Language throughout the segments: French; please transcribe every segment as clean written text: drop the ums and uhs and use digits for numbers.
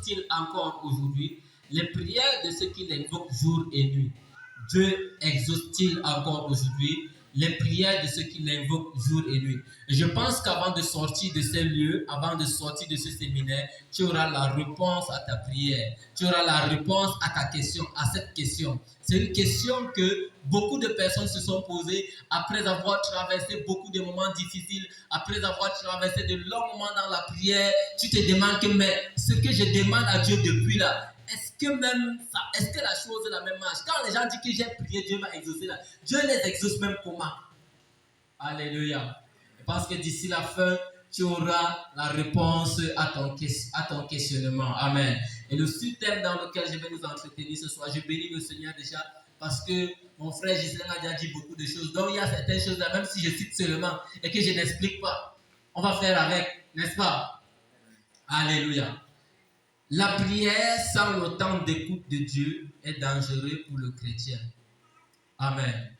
exauce-t-il encore aujourd'hui les prières de ceux qui l'invoquent jour et nuit? Dieu exauce-t-il encore aujourd'hui les prières de ceux qui l'invoquent jour et nuit? Et je pense qu'avant de sortir de ces lieux, avant de sortir de ce séminaire, tu auras la réponse à ta prière. Tu auras la réponse à ta question, à cette question. C'est une question que beaucoup de personnes se sont posées après avoir traversé beaucoup de moments difficiles, après avoir traversé de longs moments dans la prière. Tu te demandes que, mais ce que je demande à Dieu depuis là, est-ce que la chose est la même marche? Quand les gens disent que j'ai prié, Dieu m'a exaucé là. Dieu les exauce même comment? Alléluia. Je pense que d'ici la fin, tu auras la réponse à ton questionnement. Amen. Et le sous-thème dans lequel je vais nous entretenir ce soir, je bénis le Seigneur déjà parce que mon frère Gislain a déjà dit beaucoup de choses. Donc il y a certaines choses là, même si je cite seulement et que je n'explique pas, on va faire avec, n'est-ce pas? Alléluia. La prière sans le temps d'écoute de Dieu est dangereuse pour le chrétien. Amen.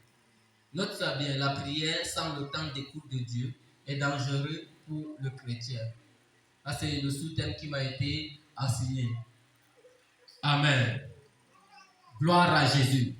Note ça bien, la prière sans le temps d'écoute de Dieu est dangereuse pour le chrétien. Ça, c'est le sous-thème qui m'a été assigné. Amen. Gloire à Jésus.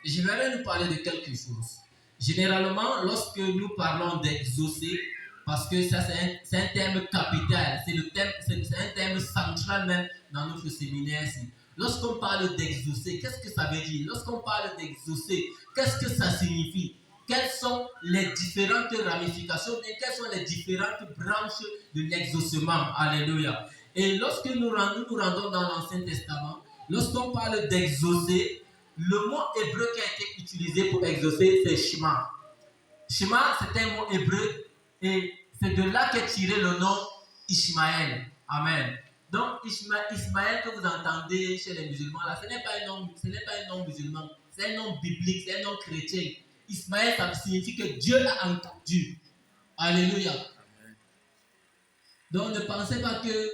Je vais nous parler de quelque chose. Généralement, lorsque nous parlons d'exaucer, parce que ça c'est un terme capital, c'est un terme central même dans notre séminaire-ci. Lorsqu'on parle d'exaucer, qu'est-ce que ça veut dire? Lorsqu'on parle d'exaucer, qu'est-ce que ça signifie? Quelles sont les différentes ramifications et quelles sont les différentes branches de l'exaucement? Alléluia. Et lorsque nous nous rendons dans l'Ancien Testament, lorsqu'on parle d'exaucer, le mot hébreu qui a été utilisé pour exaucer, c'est Shema. Shema, c'est un mot hébreu et c'est de là qu'est tiré le nom Ishmaël. Amen. Donc, Ismaël que vous entendez chez les musulmans, là, ce n'est pas un nom musulman, c'est un nom biblique, c'est un nom chrétien. Ismaël, ça signifie que Dieu l'a entendu. Alléluia. Donc, ne pensez pas que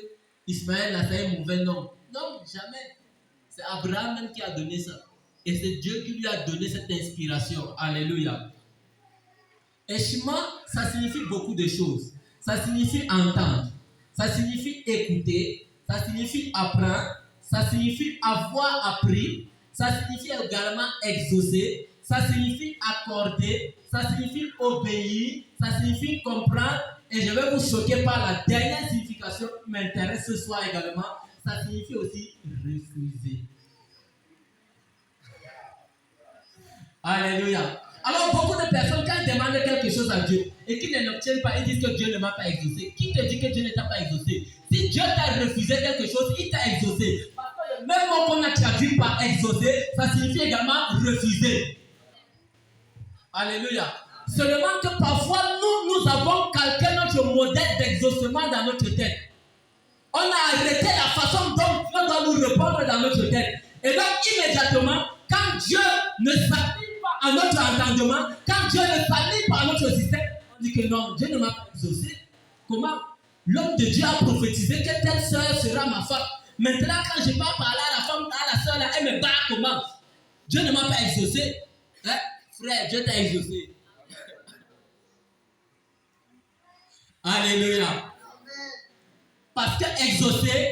Ismaël a fait un mauvais nom. Non, jamais. C'est Abraham même qui a donné ça. Et c'est Dieu qui lui a donné cette inspiration. Alléluia. Et Shema, ça signifie beaucoup de choses. Ça signifie entendre. Ça signifie écouter. Ça signifie apprendre. Ça signifie avoir appris. Ça signifie également exaucer. Ça signifie accorder. Ça signifie obéir. Ça signifie comprendre. Et je vais vous choquer par la dernière signification qui m'intéresse ce soir également. Ça signifie aussi refuser. Alléluia. Alors, beaucoup de personnes, quand ils demandent quelque chose à Dieu et qu'ils ne l'obtiennent pas, ils disent que Dieu ne m'a pas exaucé. Qui te dit que Dieu ne t'a pas exaucé? Si Dieu t'a refusé quelque chose, il t'a exaucé. Parce que le même mot qu'on a traduit par exaucer, ça signifie également refuser. Alléluia. Seulement que parfois, nous avons calqué notre modèle d'exaucement dans notre tête. On a arrêté la façon dont Dieu doit nous répondre dans notre tête. Et donc, immédiatement, quand Dieu ne s'applique pas à notre entendement, quand Dieu ne s'applique pas à notre système, on dit que non, Dieu ne m'a pas exaucé. Comment? L'homme de Dieu a prophétisé que telle sœur sera ma femme. Maintenant, quand je pars parler à la femme, à la sœur, là, elle me bat comment? Dieu ne m'a pas exaucé. Hein? Frère, Dieu t'a exaucé. Alléluia. Parce que exaucer,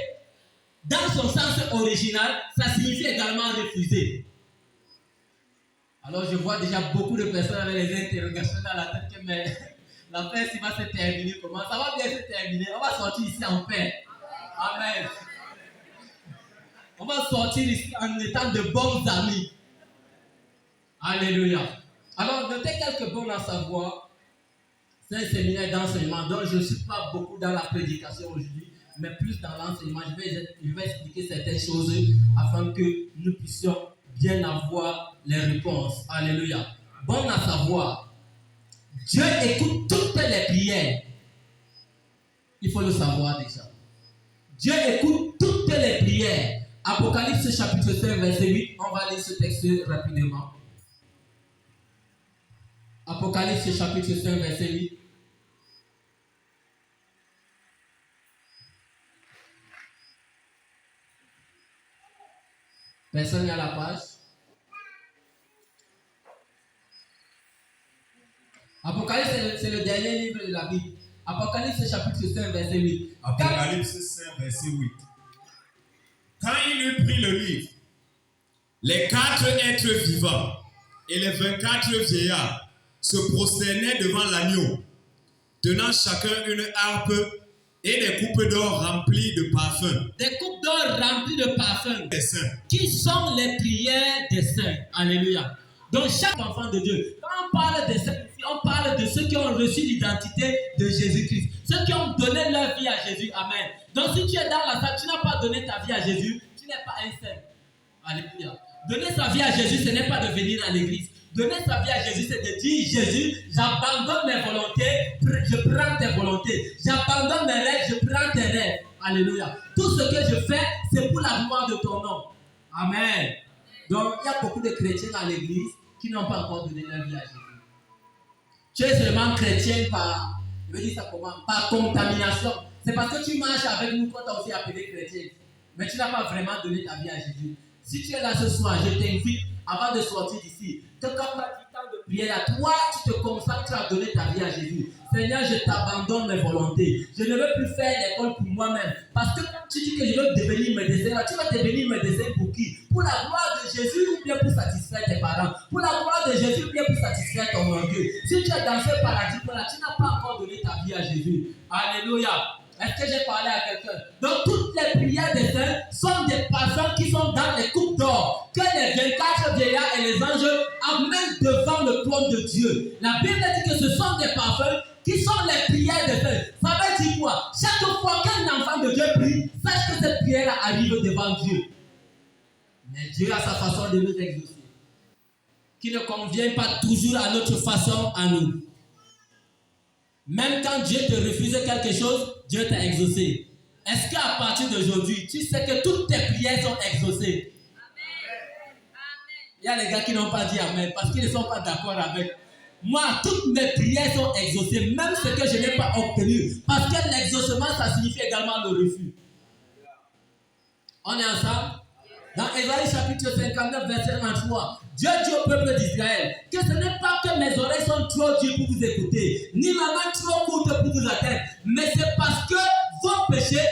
dans son sens original, ça signifie également refuser. Alors je vois déjà beaucoup de personnes avec les interrogations dans la tête que mais la paix va se terminer comment? Ça va bien se terminer. On va sortir ici en paix. Amen. On va sortir ici en étant de bons amis. Alléluia. Alors notez quelques bons à savoir. C'est un séminaire d'enseignement, donc je ne suis pas beaucoup dans la prédication aujourd'hui, mais plus dans l'enseignement. Je vais expliquer certaines choses afin que nous puissions bien avoir les réponses. Alléluia. Bon à savoir, Dieu écoute toutes les prières. Il faut le savoir déjà. Dieu écoute toutes les prières. Apocalypse chapitre 5, verset 8. On va lire ce texte rapidement. Apocalypse chapitre 5, verset 8. Personne n'est à la page. Apocalypse, c'est le dernier livre de la Bible. Apocalypse chapitre 5, verset 8. Apocalypse 5, verset 8. Quand il eut pris le livre, les 4 êtres vivants et les 24 vieillards se prosternaient devant l'agneau, tenant chacun une harpe et des coupes d'or remplies de parfums. Des coupes d'or remplies de parfums. Des saints. Qui sont les prières des saints. Alléluia. Donc chaque enfant de Dieu, quand on parle des saints, on parle de ceux qui ont reçu l'identité de Jésus-Christ. Ceux qui ont donné leur vie à Jésus. Amen. Donc si tu es dans la salle, tu n'as pas donné ta vie à Jésus, tu n'es pas un saint. Alléluia. Donner sa vie à Jésus, ce n'est pas de venir à l'église. Donner sa vie à Jésus, c'est de dire, Jésus, j'abandonne mes volontés, je prends tes volontés. J'abandonne mes rêves, je prends tes rêves. Alléluia. Tout ce que je fais, c'est pour la gloire de ton nom. Amen. Donc, il y a beaucoup de chrétiens dans l'église qui n'ont pas encore donné leur vie à Jésus. Tu es seulement chrétien par, je veux dire ça comment, par contamination. C'est parce que tu marches avec nous quand tu as aussi appelé chrétien. Mais tu n'as pas vraiment donné ta vie à Jésus. Si tu es là ce soir, je t'invite, avant de sortir d'ici, que quand tu as du temps de prière, toi, tu te concentres à donner ta vie à Jésus. Seigneur, je t'abandonne mes volontés. Je ne veux plus faire l'école pour moi-même. Parce que quand tu dis que je veux devenir médecin, tu vas devenir médecin pour qui? Pour la gloire de Jésus ou bien pour satisfaire tes parents? Pour la gloire de Jésus ou bien pour satisfaire ton orgueil? Si tu es dans ce paradigme-là, tu n'as pas encore donné ta vie à Jésus. Alléluia. Est-ce que j'ai parlé à quelqu'un? Donc toutes les prières des saints sont des parfums qui sont dans les coupes d'or que les 24 vieillards et les anges amènent devant le trône de Dieu. La Bible dit que ce sont des parfums qui sont les prières des saints. Ça veut dire quoi? Chaque fois qu'un enfant de Dieu prie, sache que cette prière arrive devant Dieu. Mais Dieu a sa façon de nous exaucer, qui ne convient pas toujours à notre façon à nous. Même quand Dieu te refuse quelque chose, Dieu t'a exaucé. Est-ce qu'à partir d'aujourd'hui, tu sais que toutes tes prières sont exaucées? Amen. Il y a les gars qui n'ont pas dit Amen parce qu'ils ne sont pas d'accord avec. Moi, toutes mes prières sont exaucées, même ce que je n'ai pas obtenu. Parce que l'exaucement, ça signifie également le refus. On est ensemble? Dans Ésaïe chapitre 59, verset 23, Dieu dit au peuple d'Israël que ce n'est pas que mes oreilles sont trop dures pour vous écouter, ni ma main trop courte pour vous atteindre, mais c'est parce que vos péchés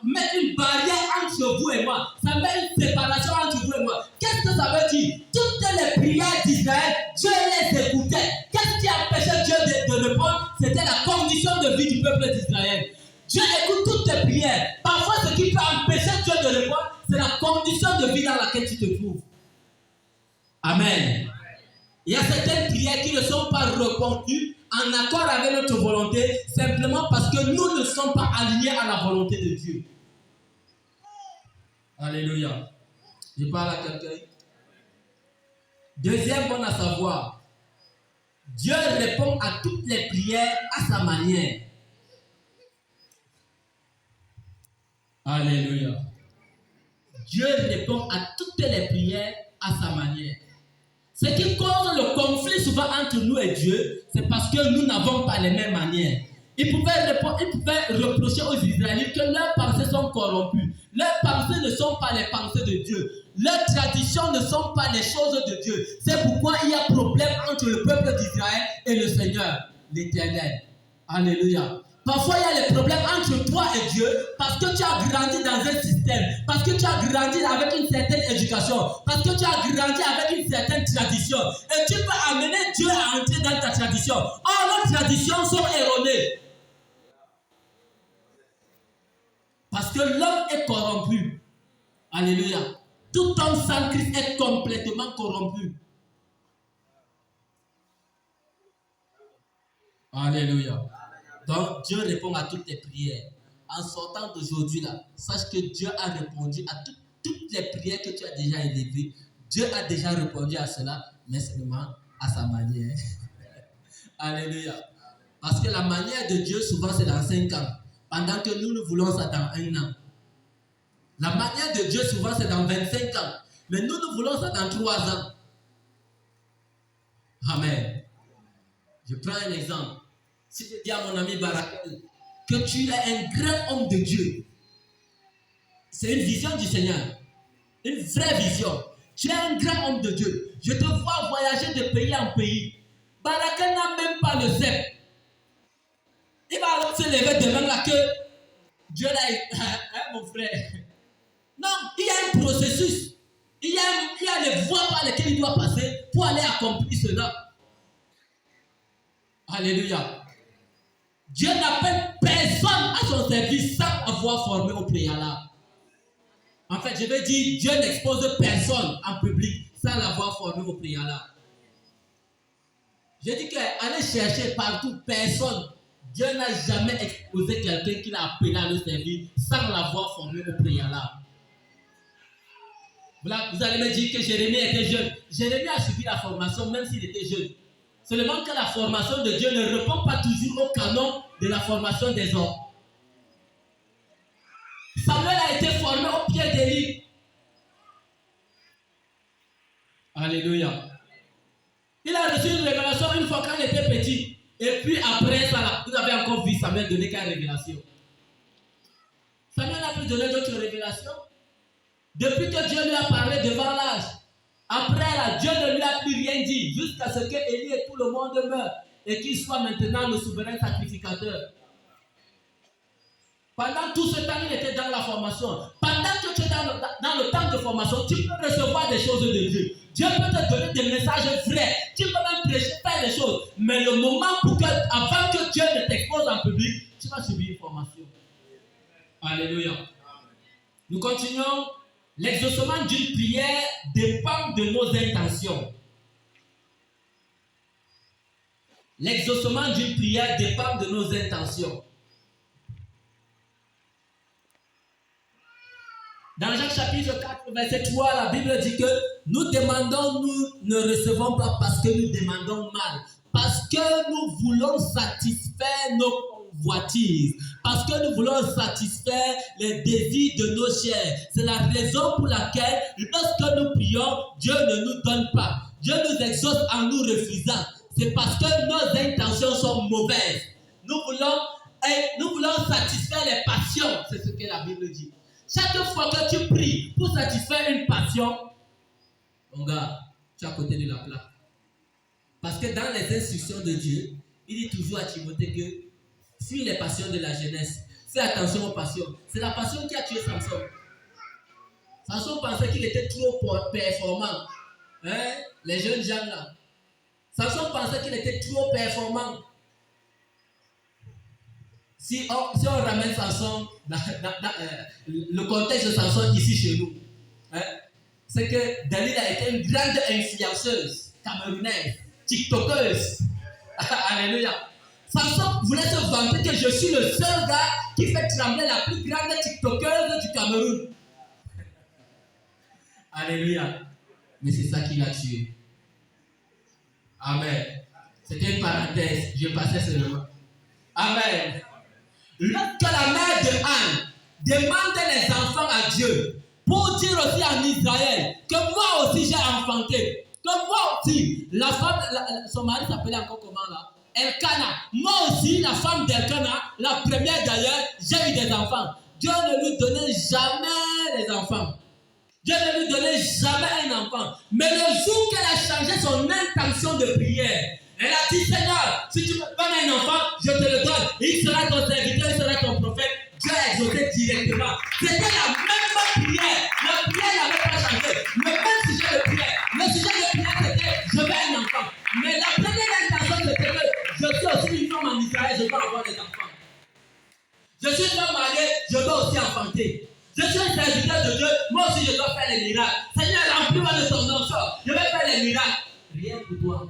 mettent une barrière entre vous et moi. Ça met une séparation entre vous et moi. Qu'est-ce que ça veut dire? Toutes les prières d'Israël, Dieu les écoutait. Qu'est-ce qui empêchait Dieu de répondre? C'était la condition de vie du peuple d'Israël. Dieu écoute toutes tes prières. Parfois, ce qui peut empêcher Dieu de répondre, c'est la condition de vie dans laquelle tu te trouves. Amen. Il y a certaines prières qui ne sont pas répondues en accord avec notre volonté, simplement parce que nous ne sommes pas alignés à la volonté de Dieu. Alléluia. Je parle à quelqu'un. Deuxième bon à savoir, Dieu répond à toutes les prières à sa manière. Alléluia. Dieu répond à toutes les prières à sa manière. Ce qui cause le conflit souvent entre nous et Dieu, c'est parce que nous n'avons pas les mêmes manières. Il pouvait reprocher aux Israélites que leurs pensées sont corrompues. Leurs pensées ne sont pas les pensées de Dieu. Leurs traditions ne sont pas les choses de Dieu. C'est pourquoi il y a problème entre le peuple d'Israël et le Seigneur, l'Éternel. Alléluia. Parfois, il y a les problèmes entre toi et Dieu parce que tu as grandi dans un système, parce que tu as grandi avec une certaine éducation, parce que tu as grandi avec une certaine tradition. Et tu peux amener Dieu à entrer dans ta tradition. Or, nos traditions sont erronées. Parce que l'homme est corrompu. Alléluia. Tout homme sans Christ est complètement corrompu. Alléluia. Donc, Dieu répond à toutes tes prières. En sortant d'aujourd'hui, là, sache que Dieu a répondu à toutes les prières que tu as déjà élevées. Dieu a déjà répondu à cela, mais seulement à sa manière. Alléluia. Parce que la manière de Dieu, souvent, c'est dans 5 ans. Pendant que nous voulons ça dans 1 an. La manière de Dieu, souvent, c'est dans 25 ans. Mais nous voulons ça dans 3 ans. Amen. Je prends un exemple. Si je dis à mon ami Barakel que tu es un grand homme de Dieu, c'est une vision du Seigneur, une vraie vision. Tu es un grand homme de Dieu. Je te vois voyager de pays en pays. Barakel n'a même pas le zèbre. Il va alors se lever devant là que Dieu l'a. Hein, mon frère. Non, il y a un processus. Il y a les voies par lesquelles il doit passer pour aller accomplir cela. Alléluia. Dieu n'appelle personne à son service sans avoir formé au préalable. En fait, je veux dire, Dieu n'expose personne en public sans l'avoir formé au préalable. Je dis qu'aller chercher partout personne. Dieu n'a jamais exposé quelqu'un qu'il a appelé à le servir sans l'avoir formé au préalable. Voilà, vous allez me dire que Jérémie était jeune. Jérémie a suivi la formation même s'il était jeune. Seulement que la formation de Dieu ne répond pas toujours au canon de la formation des hommes. Samuel a été formé au pied d'Élie. Alléluia. Il a reçu une révélation une fois quand il était petit. Et puis après ça, vous avez encore vu Samuel donner quelle révélation. Samuel n'a plus donné d'autres révélations. Depuis que Dieu lui a parlé devant l'âge. Après là, Dieu ne lui a plus rien dit. Jusqu'à ce que Élie et tout le monde meurent. Et qu'il soit maintenant le souverain sacrificateur. Pendant tout ce temps, il était dans la formation. Pendant que tu es dans le temps de formation, tu peux recevoir des choses de Dieu. Dieu peut te donner des messages vrais. Tu peux même prêcher, faire des choses. Mais le moment pour que, avant que Dieu ne t'expose en public, tu vas subir une formation. Alléluia. Nous continuons. L'exaucement d'une prière dépend de nos intentions. L'exaucement d'une prière dépend de nos intentions. Dans Jacques chapitre 4, verset 3, la Bible dit que nous demandons, nous ne recevons pas parce que nous demandons mal. Parce que nous voulons satisfaire nos convoitises. Parce que nous voulons satisfaire les désirs de nos chairs. C'est la raison pour laquelle, lorsque nous prions, Dieu ne nous donne pas. Dieu nous exauce en nous refusant. C'est parce que nos intentions sont mauvaises. Nous voulons satisfaire les passions. C'est ce que la Bible dit. Chaque fois que tu pries pour satisfaire une passion, mon gars, tu es à côté de la plaque. Parce que dans les instructions de Dieu, il dit toujours à Timothée que fuis les passions de la jeunesse. Fais attention aux passions. C'est la passion qui a tué Samson. Samson pensait qu'il était trop performant. Hein? Les jeunes gens là. Samson pensait qu'il était trop performant. Si on ramène Samson dans le contexte de Samson ici chez nous, hein, c'est que Dalila était une grande influenceuse camerounaise, tiktokeuse. Alléluia. Samson voulait se vanter que je suis le seul gars qui fait trembler la plus grande tiktokeuse du Cameroun. Alléluia. Mais c'est ça qui l'a tué. Amen. C'était une parenthèse. Je passais seulement. Amen. Lorsque la mère de Anne demandait les enfants à Dieu pour dire aussi en Israël que moi aussi j'ai enfanté, que moi aussi, la femme, son mari s'appelait encore comment là? Elkana. Moi aussi, la femme d'Elkana, la première d'ailleurs, j'ai eu des enfants. Dieu ne lui donnait jamais les enfants. Dieu ne lui donnait jamais un enfant. Mais le jour qu'elle a changé son intention de prière, elle a dit, Seigneur, si tu me donnes un enfant, je te le donne. Il sera ton serviteur, il sera ton prophète. Dieu a exaucé directement. C'était la même prière. La prière n'avait pas changé. Le même sujet de prière. Le sujet de prière, c'était, je veux un enfant. Mais la première intention, c'était que je suis aussi une femme en Israël, je dois avoir des enfants. Je suis une femme mariée, je dois aussi enfanter. Je suis un serviteur de Dieu, moi aussi je dois faire les miracles. Seigneur, remplis-moi de ton nom, je vais faire les miracles. Rien pour toi.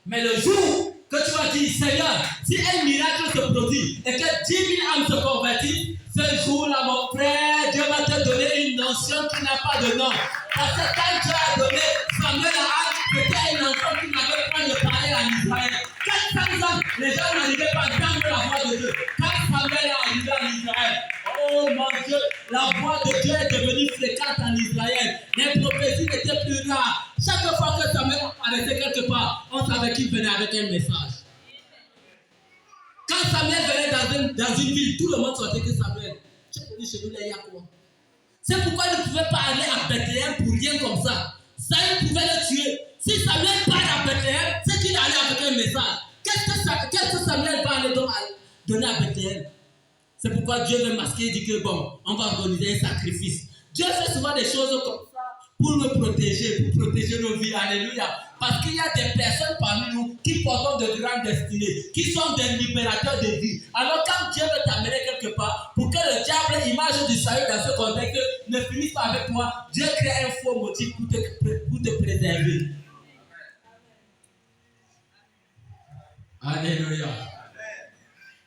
Mais le jour que tu vas dire, Seigneur, si un miracle se produit et que 10 000 âmes se convertissent, ce jour-là, mon frère, Dieu va te donner une notion qui n'a pas de nom. Parce que quand Dieu a donné Samuel à Anne, c'était un enfant qui n'avait pas de parler en Israël. 400 ans, les gens n'arrivaient pas à entendre la voix de Dieu. Quand Samuel est arrivé en Israël, oh mon Dieu, la voix de Dieu est devenue fréquente en Israël. Les prophéties n'étaient plus rares. Chaque fois que Samuel apparaissait quelque part, on savait qu'il venait avec un message. Quand Samuel venait dans une ville, tout le monde sortait que Samuel. Tu es venu chez nous, il y a quoi? C'est pourquoi il ne pouvait pas aller à Bethléem pour rien comme ça. Saül pouvait le tuer. Si Samuel part à Bethléem, c'est qu'il allait avec un message. Qu'est-ce que Samuel va aller donner à Bethléem? C'est pourquoi Dieu veut masquer et dit que bon, on va organiser un sacrifice. Dieu fait souvent des choses comme ça pour nous protéger, pour protéger nos vies. Alléluia. Parce qu'il y a des personnes parmi nous qui portent de grandes destinées, qui sont des libérateurs de vie. Alors quand Dieu veut t'amener quelque part, pour que le diable, image du salut dans ce contexte, ne finisse pas avec toi, Dieu crée un faux motif pour te préserver. Alléluia.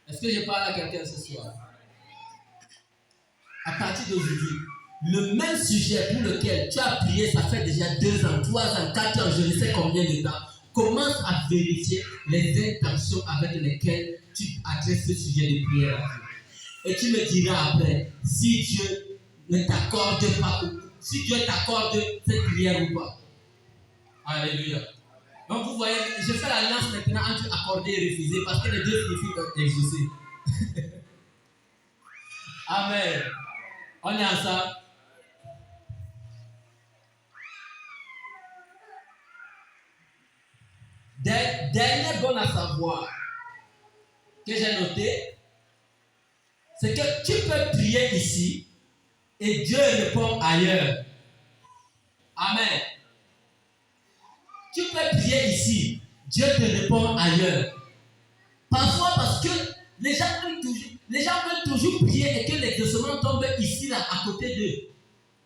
Est-ce que je parle à quelqu'un ce soir? À partir d'aujourd'hui, le même sujet pour lequel tu as prié, ça fait déjà 2 ans, 3 ans, 4 ans, je ne sais combien de temps, commence à vérifier les intentions avec lesquelles tu adresses ce sujet de prière à Dieu. Et tu me diras après si Dieu ne t'accorde pas, si Dieu t'accorde cette prière ou pas. Alléluia. Donc vous voyez, je fais l'alliance maintenant entre accorder et refuser parce que les deux signifient exaucer. Amen. On est ensemble. Dernière bonne à savoir que j'ai noté, c'est que tu peux prier ici et Dieu répond ailleurs. Amen. Tu peux prier ici, Dieu te répond ailleurs. Parfois parce que les gens veulent toujours prier et que l'exaucement tombe ici, là, à côté d'eux,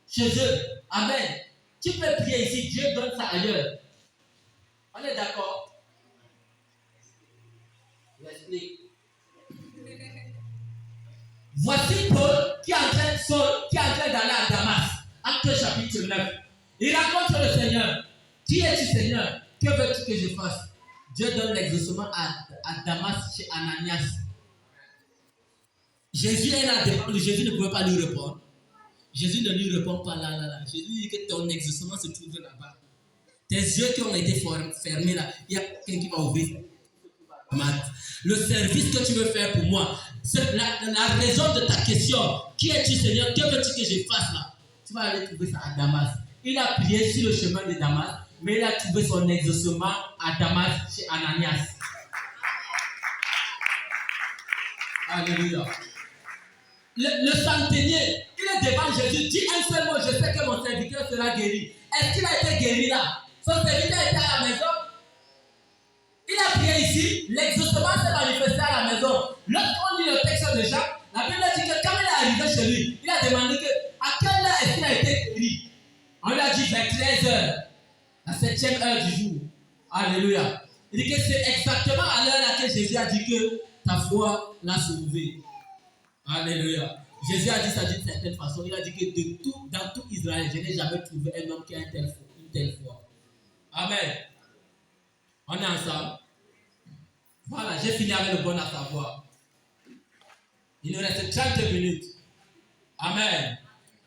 chez eux. Amen. Tu peux prier ici, Dieu donne ça ailleurs. On est d'accord? J'explique. Voici Paul qui est en train d'aller à Damas. Acte chapitre 9. Il rencontre le Seigneur. Qui es-tu, Seigneur? Que veux-tu que je fasse? Dieu donne l'exaucement à Damas chez Ananias. Jésus est là devant lui. Jésus ne pouvait pas lui répondre. Jésus ne lui répond pas là. Jésus dit que ton exaucement se trouve là-bas. Tes yeux qui ont été fermés là, il y a quelqu'un qui va ouvrir. Le service que tu veux faire pour moi, c'est la raison de ta question. Qui es-tu, Seigneur? Que veux-tu que je fasse là? Tu vas aller trouver ça à Damas. Il a prié sur le chemin de Damas, mais il a trouvé son exaucement à Damas chez Ananias. Alléluia. Le centenier, il est devant Jésus, dit un seul mot, je sais que mon serviteur sera guéri. Est-ce qu'il a été guéri là? Son serviteur était à la maison. Il a prié ici, l'exaucement s'est manifesté à la maison. Lorsqu'on lit le texte de Jacques, la Bible dit que quand il est arrivé chez lui, il a demandé à quelle heure est-ce qu'il a été guéri. On lui a dit vers 13h, la 7e heure du jour. Alléluia. Il dit que c'est exactement à l'heure à laquelle Jésus a dit que ta foi l'a sauvé. Alléluia. Jésus a dit ça d'une certaine façon. Il a dit que dans tout Israël, je n'ai jamais trouvé un homme qui a une telle foi. Amen. On est ensemble. Voilà, j'ai fini avec le bon à savoir. Il nous reste 30 minutes. Amen.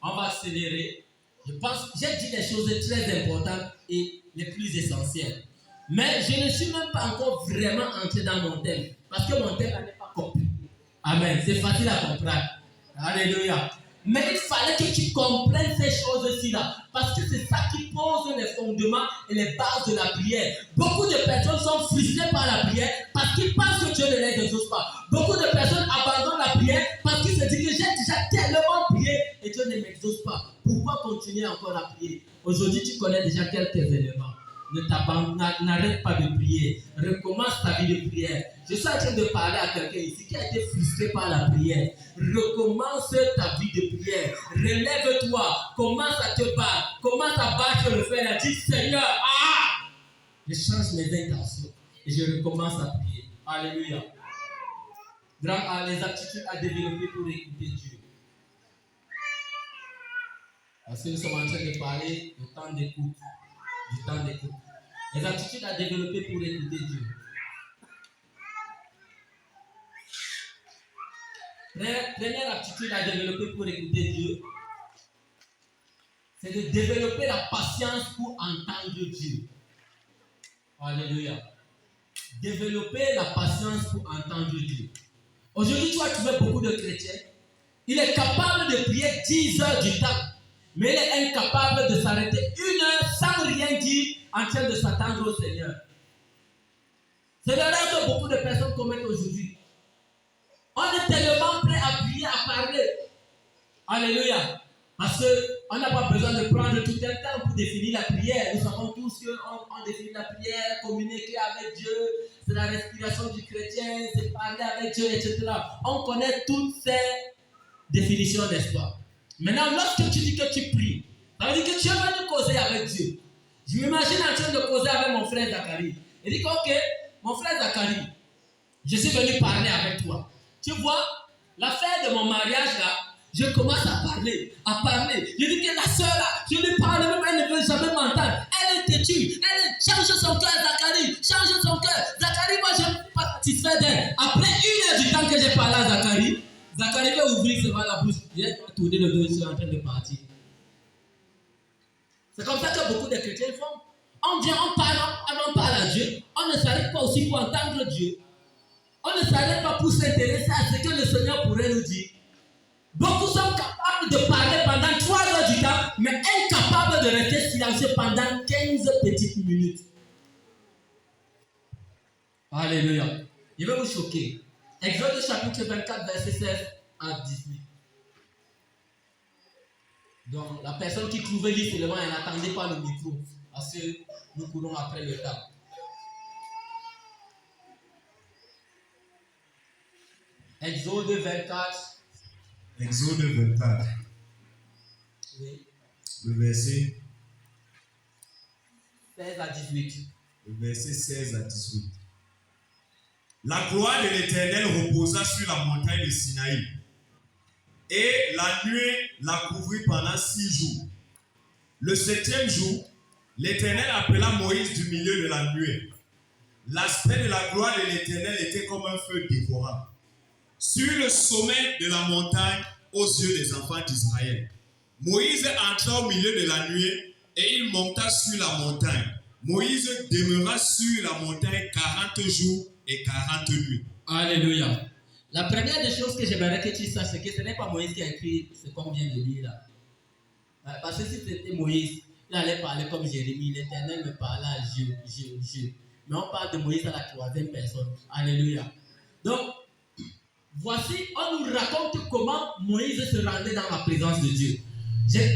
On va accélérer. Je pense que j'ai dit des choses très importantes et les plus essentielles. Mais je ne suis même pas encore vraiment entré dans mon thème. Parce que mon thème n'est pas compris. Amen. C'est facile à comprendre. Alléluia. Mais il fallait que tu comprennes ces choses-ci là. Parce que c'est ça qui pose les fondements et les bases de la prière. Beaucoup de personnes sont frustrées par la prière parce qu'ils pensent que Dieu ne les exauce pas. Beaucoup de personnes abandonnent la prière parce qu'ils se disent que j'ai déjà tellement prié et Dieu ne m'exauce pas. Pourquoi continuer encore à prier? Aujourd'hui, tu connais déjà quelques éléments. N'arrête pas de prier. Recommence ta vie de prière. Je suis en train de parler à quelqu'un ici qui a été frustré par la prière. Recommence ta vie de prière. Relève-toi. Commence à te battre. Commence à battre le fer. Dis Seigneur, je change mes intentions et je recommence à prier. Alléluia. Les aptitudes à développer pour écouter Dieu. Parce que nous sommes en train de parler du temps d'écoute. Du temps d'écoute. Les aptitudes à développer pour écouter Dieu. Première aptitude à développer pour écouter Dieu, c'est de développer la patience pour entendre Dieu. Alléluia. Développer la patience pour entendre Dieu. Aujourd'hui, tu vas trouver beaucoup de chrétiens. Il est capable de prier 10 heures du temps, mais il est incapable de s'arrêter 1 heure sans rien dire en train de s'attendre au Seigneur. C'est l'erreur que beaucoup de personnes commettent aujourd'hui. On est tellement prêt à prier, à parler. Alléluia. Parce qu'on n'a pas besoin de prendre tout un temps pour définir la prière. Nous savons tous qu'on définit la prière, communiquer avec Dieu, c'est la respiration du chrétien, c'est parler avec Dieu, etc. On connaît toutes ces définitions, n'est-ce pas? Maintenant, lorsque tu dis que tu pries, ça veut dire que tu es venu causer avec Dieu. Je m'imagine en train de causer avec mon frère Zacharie. Il dit que, ok, mon frère Zacharie, je suis venu parler avec toi. Tu vois, l'affaire de mon mariage là, je commence à parler. Je dis que la soeur là, je lui parle même, elle ne veut jamais m'entendre. Elle est têtue, change son cœur, Zacharie, change son cœur. Zacharie, moi je ne suis pas satisfait d'elle. Après 1 heure du temps que j'ai parlé à Zacharie va ouvrir seulement la bouche. Viens tourner le dos, je suis en train de partir. C'est comme ça que beaucoup de chrétiens font. On vient, on parle à Dieu. On ne s'arrête pas aussi pour entendre Dieu. On ne s'arrête pas pour s'intéresser à ce que le Seigneur pourrait nous dire. Beaucoup sont capables de parler pendant 3 heures du temps, mais incapables de rester silencieux pendant 15 petites minutes. Alléluia. Je vais vous choquer. Exode chapitre 24, verset 16 à 18. Donc, la personne qui trouvait lire seulement, elle n'attendait pas le micro. Parce que nous courons après le temps. Exode 24. Exode 24. Oui. Le verset 16 à 18. Le verset 16 à 18. La gloire de l'Éternel reposa sur la montagne de Sinaï. Et la nuée la couvrit pendant 6 jours. Le 7e jour, l'Éternel appela Moïse du milieu de la nuée. L'aspect de la gloire de l'Éternel était comme un feu dévorant sur le sommet de la montagne aux yeux des enfants d'Israël. Moïse entra au milieu de la nuée et il monta sur la montagne. Moïse demeura sur la montagne 40 jours et 40 nuits. Alléluia. La première des choses que j'aimerais que tu saches, c'est que ce n'est pas Moïse qui a écrit ce qu'on vient de lire là. Parce que si c'était Moïse, il allait parler comme Jérémie. L'Éternel me parlait à je. Mais on parle de Moïse à la 3e personne. Alléluia. Donc, voici, on nous raconte comment Moïse se rendait dans la présence de Dieu.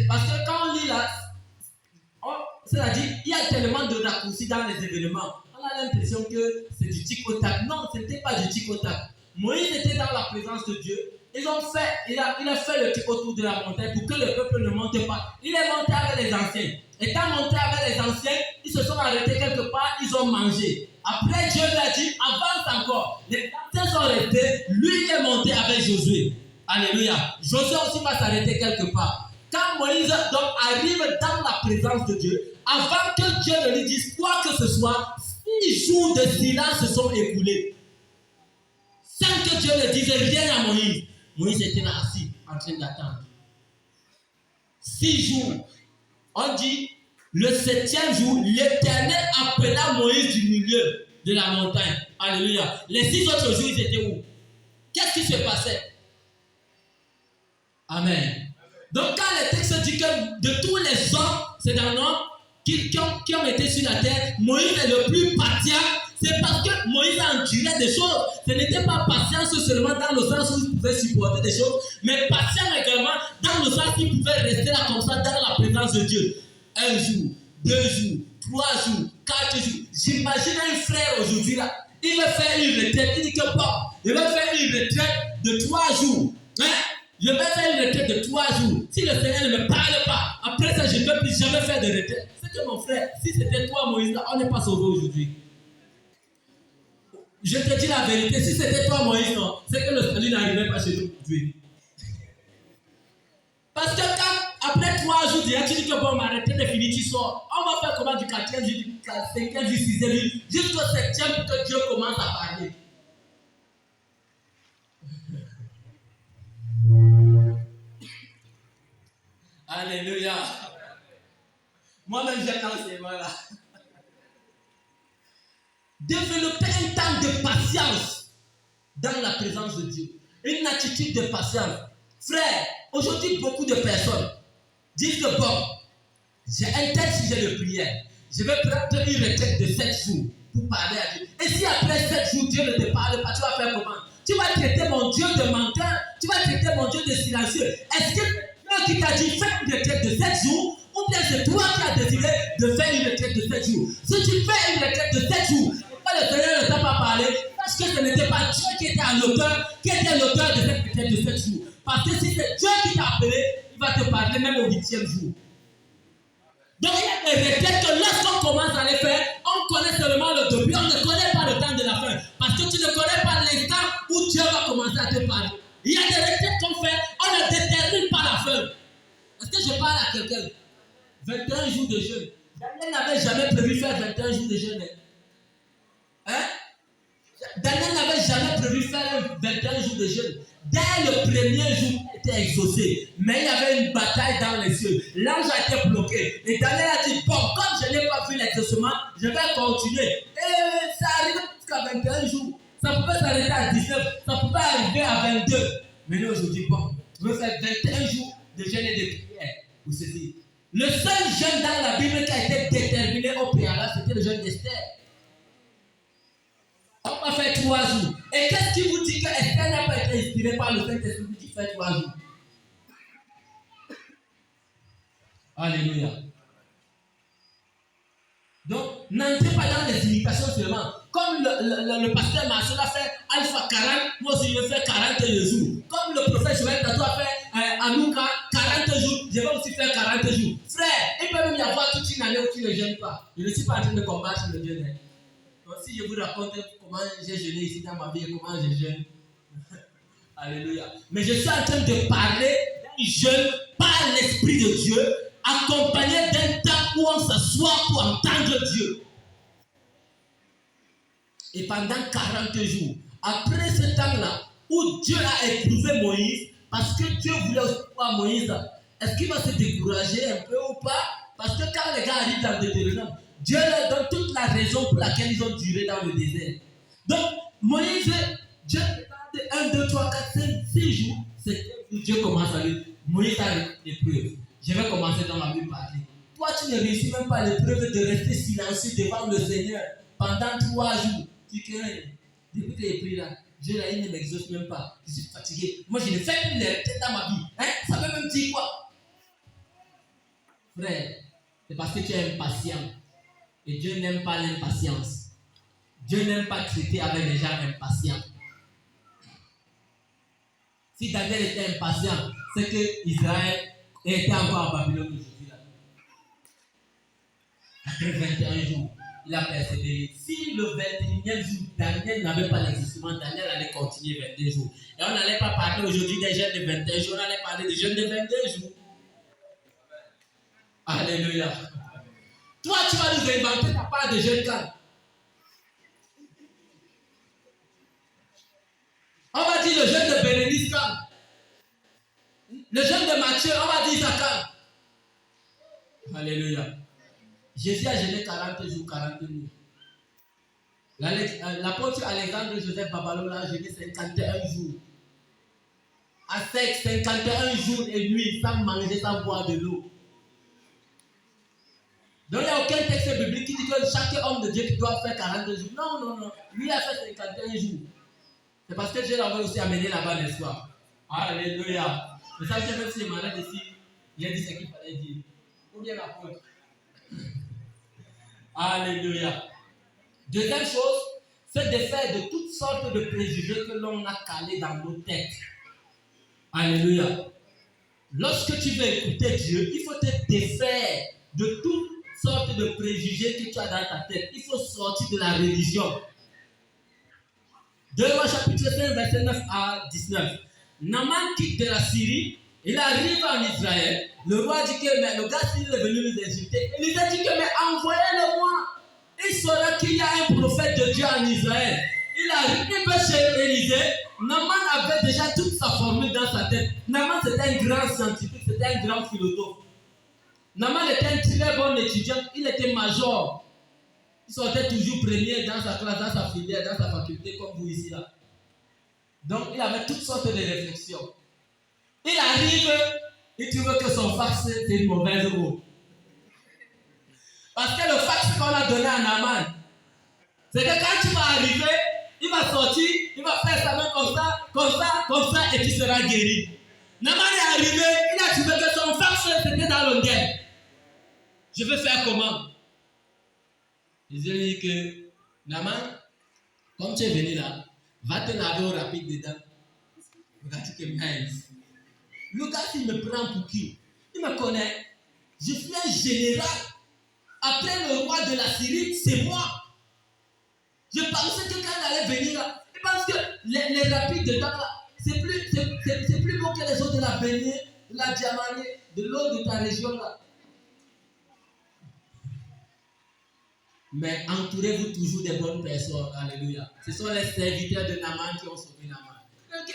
Parce que quand on lit là, c'est-à-dire, il y a tellement de raccourcis dans les événements. On a l'impression que c'est du tic-au-tac. Non, ce n'était pas du tic-au-tac. Moïse était dans la présence de Dieu. Il a fait le tic autour de la montagne pour que le peuple ne monte pas. Il est monté avec les anciens. Étant monté avec les anciens, ils se sont arrêtés quelque part, ils ont mangé. Après, Dieu lui a dit, avance encore. Les anciens sont restés, lui il est monté avec Josué. Alléluia. Josué aussi va s'arrêter quelque part. Quand Moïse donc arrive dans la présence de Dieu, avant que Dieu ne lui dise quoi que ce soit, 6 jours de silence se sont écoulés. Sans que Dieu ne dise rien à Moïse. Moïse était là assis, en train d'attendre. 6 jours. On dit, le 7e jour, l'Éternel appela Moïse du milieu de la montagne. Alléluia. Les 6 autres jours, ils étaient où? Qu'est-ce qui se passait? Amen. Donc, quand le texte dit que de tous les hommes, c'est un homme qui ont été sur la terre, Moïse est le plus patient. C'est parce que Moïse a enduré des choses. Ce n'était pas patience seulement dans le sens où il pouvait supporter des choses, mais patient également dans le sens où il pouvait rester là comme ça dans la présence de Dieu. 1 jour, 2 jours, 3 jours, 4 jours. J'imagine un frère aujourd'hui là, il veut faire une retraite. Il dit que bon, il va faire une retraite de 3 jours. Hein? Je vais faire une retraite de 3 jours. Si le Seigneur ne me parle pas, après ça, je ne vais plus jamais faire de retraite. C'est que mon frère, si c'était toi, Moïse, on n'est pas sauvé aujourd'hui. Je te dis la vérité, si c'était toi, Moïse, non, c'est que le salut n'arrivait pas chez nous aujourd'hui. Parce que quand, après 3 jours, tu dis que bon, ma retraite est finie, tu sors. On va faire comment du 4e jour, du 5e jour, 6e jour, jusqu'au 7e pour que Dieu commence à parler. Alléluia. Moi-même, j'ai lancé, voilà. Développer un temps de patience dans la présence de Dieu. Une attitude de patience. Frère, aujourd'hui, beaucoup de personnes disent que bon, j'ai un tel sujet de prière. Je vais prendre une retraite de 7 jours pour parler à Dieu. Et si après 7 jours, Dieu ne te parle pas, tu vas faire comment? Tu vas traiter mon Dieu de menteur. Tu vas traiter mon Dieu de silencieux. Est-ce que Dieu qui t'a dit fais une retraite de 7 jours, ou bien c'est toi qui as décidé de faire une retraite de 7 jours? Si tu fais une retraite de 7 jours, et pas le Seigneur ne t'a pas parlé, parce que ce n'était pas Dieu qui était l'auteur de cette retraite de 7 jours. Parce que si c'est Dieu qui t'a appelé, il va te parler même au 8e jour. Donc il y a des retraites que lorsqu'on commence à les faire, on connaît seulement le début, on ne connaît pas le temps de la fin. Parce que tu ne connais pas l'instant où Dieu va commencer à te parler. Il y a des retraites qu'on fait, on ne détermine pas la fin. Est-ce que je parle à quelqu'un? 21 jours de jeûne. Daniel n'avait jamais prévu faire 21 jours de jeûne. Hein? Daniel n'avait jamais prévu faire 21 jours de jeûne. Dès le premier jour, il était exaucé. Mais il y avait une bataille dans les cieux. L'ange a été bloqué. Et Daniel a dit, bon, comme je n'ai pas vu l'exaucement, je vais continuer. Et ça arrive jusqu'à 21 jours. Ça pouvait s'arrêter à 19. Ça pouvait arriver à 22. Mais nous, aujourd'hui, bon, je veux faire 21 jours de jeûne et de prière. Vous savez, le seul jeûne dans la Bible qui a été déterminé au préalable, c'était le jeûne d'Esther. On va faire 3 jours. Et qu'est-ce qui vous dit que Esther n'a pas été inspirée par le Saint-Esprit qui fait 3 jours? Alléluia. Donc, n'entrez pas dans les imitations seulement. Comme le pasteur Marcel a fait Alpha 40, moi aussi je vais faire 40 jours. Comme le prophète Joël Tato a fait Anouka 40 jours, je vais aussi faire 40 jours. Frère, il peut même y avoir toute une année où tu ne jeûnes pas. Je ne suis pas en train de combattre le jeûne. Donc, si je vous raconte comment j'ai jeûné ici dans ma vie et comment je jeûne, alléluia. Mais je suis en train de parler d'un jeûne par l'Esprit de Dieu, accompagné d'un temps où on s'assoit pour entendre Dieu. Et pendant 40 jours, après ce temps-là, où Dieu a éprouvé Moïse, parce que Dieu voulait aussi voir Moïse, est-ce qu'il va se décourager un peu ou pas? Parce que quand les gars arrivent dans le Deutéronome, Dieu leur donne toute la raison pour laquelle ils ont duré dans le désert. Donc, Moïse, Dieu regarde 1, 2, 3, 4, 5, 6 jours, c'est où Dieu commence à lui. Moïse a l'épreuve. Je vais commencer dans ma vie par parler. Toi, tu ne réussis même pas l'épreuve de rester silencieux devant le Seigneur pendant 3 jours. Tu dis depuis que j'ai pris là, Dieu là, il ne m'exauce même pas. Je suis fatigué. Moi, je ne fais plus les retraites dans ma vie. Hein? Ça veut même dire quoi? Frère, c'est parce que tu es impatient. Et Dieu n'aime pas l'impatience. Dieu n'aime pas traiter avec les gens impatients. Si Daniel était impatient, c'est que Israël était encore à Babylone aujourd'hui. Après 21 jours, il a persévéré. Si le 21e jour, Daniel n'avait pas l'exaucement, Daniel allait continuer 22 jours. Et on n'allait pas parler aujourd'hui des jeunes de 21 jours, on allait parler des jeunes de 22 jours. Alléluia. Toi, tu vas nous inventer ta part de jeune quand? On va dire le jeune de Bénédicte quand? Le jeune de Matthieu, on va dire ça quand? Alléluia. Jésus a jeûné 40 jours, 40 nuits. L'apôtre Alexandre Joseph Babalola a jeûné 51 jours. À sec, 51 jours et nuits, sans manger, sans boire de l'eau. Donc il n'y a aucun texte biblique qui dit que chaque homme de Dieu qui doit faire 42 jours. Non, non, non. Lui a fait 51 jours. C'est parce que Dieu l'avait aussi amené là-bas, n'est-ce pas? Alléluia. Mais ça, même si je m'arrête ici, il a dit ce qu'il fallait dire. Ou bien l'apôtre. Alléluia. Deuxième chose, c'est de faire de toutes sortes de préjugés que l'on a calés dans nos têtes. Alléluia. Lorsque tu veux écouter Dieu, il faut te défaire de toutes sortes de préjugés que tu as dans ta tête. Il faut sortir de la religion. 2 Rois chapitre 5, verset 9 à 19. Naaman quitte de la Syrie, il arrive en Israël. Le roi dit que mais le gars il est venu nous insulter. Il lui a dit que mais envoyez-le-moi. Il saura qu'il y a un prophète de Dieu en Israël. Il arrive chez Élisée. Naaman avait déjà toute sa formule dans sa tête. Naaman c'était un grand scientifique, c'était un grand philosophe. Naaman était un très bon étudiant, il était major. Il sortait toujours premier dans sa classe, dans sa filière, dans sa faculté, comme vous ici là. Donc il avait toutes sortes de réflexions. Il arrive, il trouve que son fax c'est une mauvaise roue. Parce que le fax qu'on a donné à Naaman, c'est que quand tu vas arriver, il va sortir, il va faire sa main comme ça, et tu seras guéri. Naaman est arrivé, il a trouvé que son frère c'était dans le guerre. Je veux faire comment? Jésus lui dit que Naaman, comme tu es venu là, va te laver au rapide dedans. Regarde que mince. Le gars, il me prend pour qui? Il me connaît. Je suis un général. Après le roi de la Syrie, c'est moi. Je pensais que quand il allait venir là, je pense que les rapides dedans là, c'est plus beau que les autres de la Bénin, de la Diamanie, de l'autre de ta région là. Mais entourez-vous toujours des bonnes personnes. Alléluia. Ce sont les serviteurs de Naaman qui ont sauvé Naaman.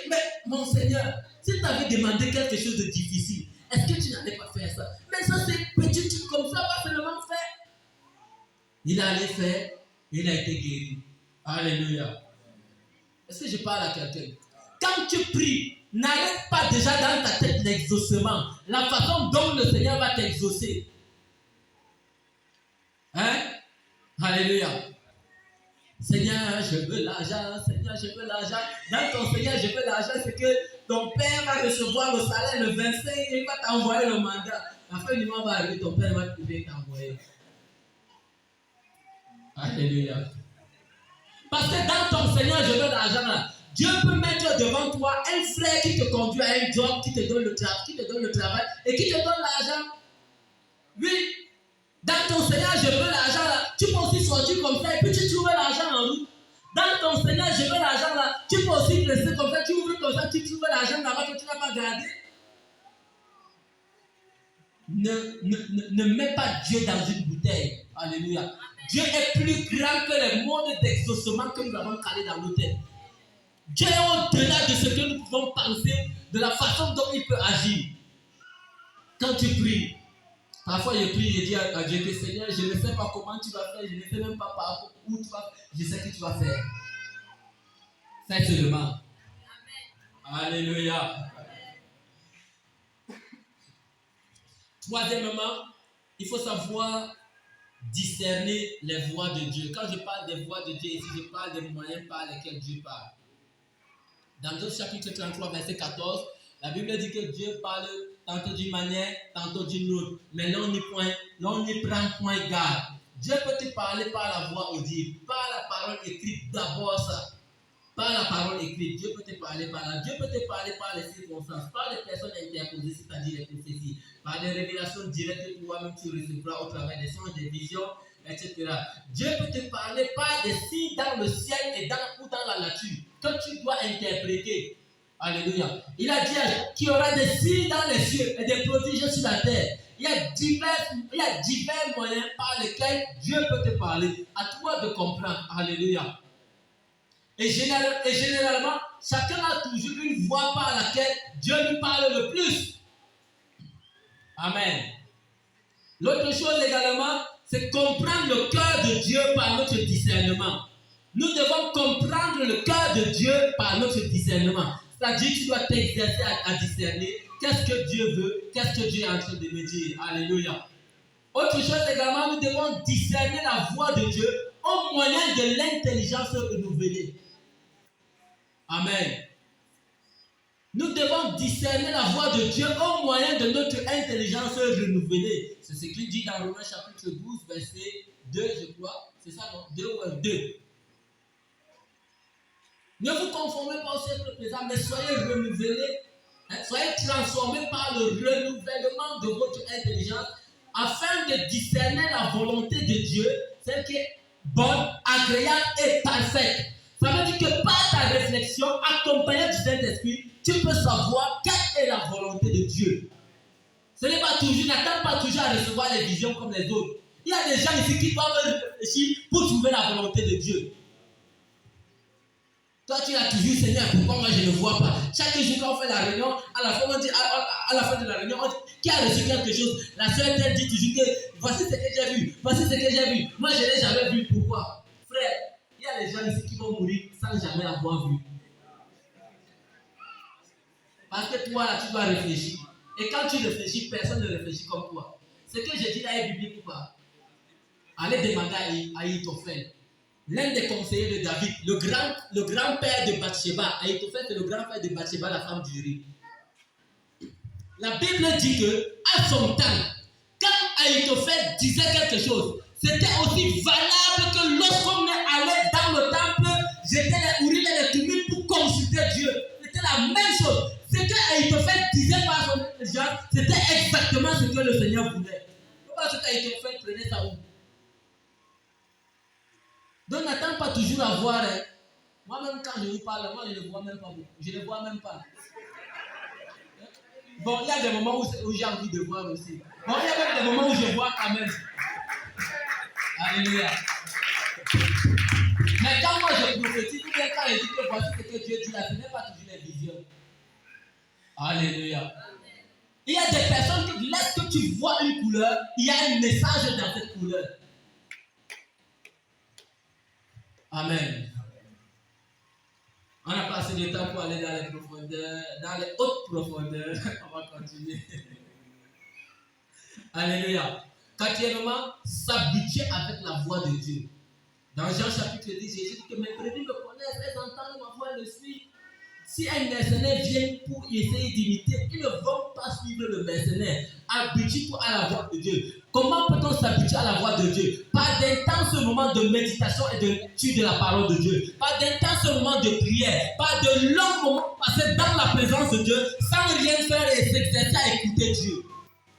Mais mon Seigneur, si tu avais demandé quelque chose de difficile, est-ce que tu n'allais pas faire ça? Mais ça, c'est petit truc comme ça, pas seulement faire. Il allait faire, il a été guéri. Alléluia. Est-ce que je parle à quelqu'un? Quand tu pries, n'arrête pas déjà dans ta tête l'exaucement. La façon dont le Seigneur va t'exaucer. Hein? Alléluia. Seigneur, je veux l'argent. Seigneur, je veux l'argent. Dans ton Seigneur, je veux l'argent, c'est que ton père va recevoir le salaire le 25 et il va t'envoyer le mandat. La fin du mois va arriver, ton père va t'envoyer. Alléluia. Parce que dans ton Seigneur, je veux l'argent là. Dieu peut mettre devant toi un frère qui te conduit à un job, qui te donne le travail et qui te donne l'argent. Oui. Dans ton Seigneur, je veux l'argent là. Tu peux aussi sortir comme ça et puis tu trouves l'argent en route. Dans ton Seigneur, je veux l'argent là. Tu peux aussi rester comme ça. Tu ouvres comme ça, tu trouves l'argent là-bas que tu n'as pas gardé. Ne mets pas Dieu dans une bouteille. Alléluia. Dieu est plus grand que les modes d'exaucement que nous avons calés dans nos têtes. Dieu est au-delà de ce que nous pouvons penser, de la façon dont il peut agir. Quand tu pries, parfois je prie et dis à Dieu que Seigneur, je ne sais pas comment tu vas faire, je ne sais même pas par où tu vas, je sais que tu vas faire. Fais seulement. Alléluia. Troisièmement, il faut savoir discerner les voies de Dieu. Quand je parle des voies de Dieu ici, je parle des moyens par lesquels Dieu parle. Dans Job chapitre 33, verset 14, la Bible dit que Dieu parle tantôt d'une manière, tantôt d'une autre. Mais l'on n'y prend point garde. Dieu peut te parler par la voix audible, par la parole écrite, d'abord ça. Par la parole écrite, Dieu peut te parler par là. Dieu peut te parler par les circonstances, par les personnes interposées, c'est-à-dire les prophéties, par des révélations directes que toi-même tu recevras au travers des songes, des visions, etc. Dieu peut te parler par des signes dans le ciel et ou dans la nature que tu dois interpréter. Alléluia. Il a dit qu'il y aura des signes dans les cieux et des prodiges sur la terre. Il y a divers moyens par lesquels Dieu peut te parler. À toi de comprendre. Alléluia. Et généralement, chacun a toujours une voie par laquelle Dieu lui parle le plus. Amen. L'autre chose également, c'est comprendre le cœur de Dieu par notre discernement. Nous devons comprendre le cœur de Dieu par notre discernement. C'est-à-dire que tu dois t'exercer à discerner qu'est-ce que Dieu veut, qu'est-ce que Dieu est en train de me dire. Alléluia. Autre chose également, nous devons discerner la voix de Dieu au moyen de l'intelligence renouvelée. Amen. Nous devons discerner la voix de Dieu au moyen de notre intelligence renouvelée. C'est ce qu'il dit dans Romains chapitre 12, verset 2, je crois. C'est ça, non? 2 ou 2. Ne vous conformez pas au siècle présent, mais soyez renouvelés, soyez transformés par le renouvellement de votre intelligence afin de discerner la volonté de Dieu, celle qui est bonne, agréable et parfaite. Ça veut dire que par ta réflexion, accompagnée du Saint-Esprit, tu peux savoir quelle est la volonté de Dieu. Ce n'est pas toujours, n'attends pas toujours à recevoir les visions comme les autres. Il y a des gens ici qui doivent réfléchir pour trouver la volonté de Dieu. Toi, tu l'as toujours, Seigneur, pourquoi moi je ne vois pas? Chaque jour, quand on fait la réunion, à la fin de la réunion, on dit qui a reçu quelque chose. La sœur elle dit toujours que voici ce que j'ai vu, voici ce que j'ai vu. Moi, je ne l'ai jamais vu. Pourquoi? Frère, il y a des gens ici qui vont mourir sans jamais avoir vu. Parce que toi, là, tu dois réfléchir. Et quand tu réfléchis, personne ne réfléchit comme toi. Ce que je dis là est biblique ou pas? Allez demander à Ahitophel. l'un des conseillers de David, le grand-père de Bathsheba, Ahitophel, c'est le grand-père de Bathsheba, la femme d'Uri. La Bible dit que à son temps, quand Ahitophel disait quelque chose, c'était aussi valable que lorsqu'on est allé dans le temple, jeter les Urim et les Thummim pour consulter Dieu. C'était la même chose. Ce que Ahitophel disait par son intelligence, c'était exactement ce que le Seigneur voulait. Pourquoi est-ce qu'Ahitophel prenait ça où? Donc n'attends pas toujours à voir. Hein. Moi-même quand je vous parle, moi je ne vois même pas beaucoup. Je ne vois même pas. Bon, il y a des moments où j'ai envie de voir aussi. Bon, il y a même des moments où je vois quand même. Alléluia. Mais quand moi je prophétise, ou bien quand je dis que voici ce que Dieu dit là, ce n'est pas toujours les visions. Alléluia. Il y a des personnes qui, lorsque tu vois une couleur, il y a un message dans cette couleur. Amen. On n'a pas assez de temps pour aller dans les profondeurs, dans les hautes profondeurs. On va continuer. Alléluia. Quatrièmement, s'habituer avec la voix de Dieu. Dans Jean chapitre 10, Jésus dit que mes brebis me connaissent, elles entendent ma voix, elles le suivent. Si un mercenaire vient pour essayer d'imiter, ils ne vont pas suivre le mercenaire. Habitue-toi à la voix de Dieu. Comment peut-on s'habituer à la voix de Dieu? Par d'intenses moments de méditation et de lecture de la parole de Dieu. Par d'intenses moments de prière. Par de longs moments passés dans la présence de Dieu sans rien faire et s'exercer à écouter Dieu.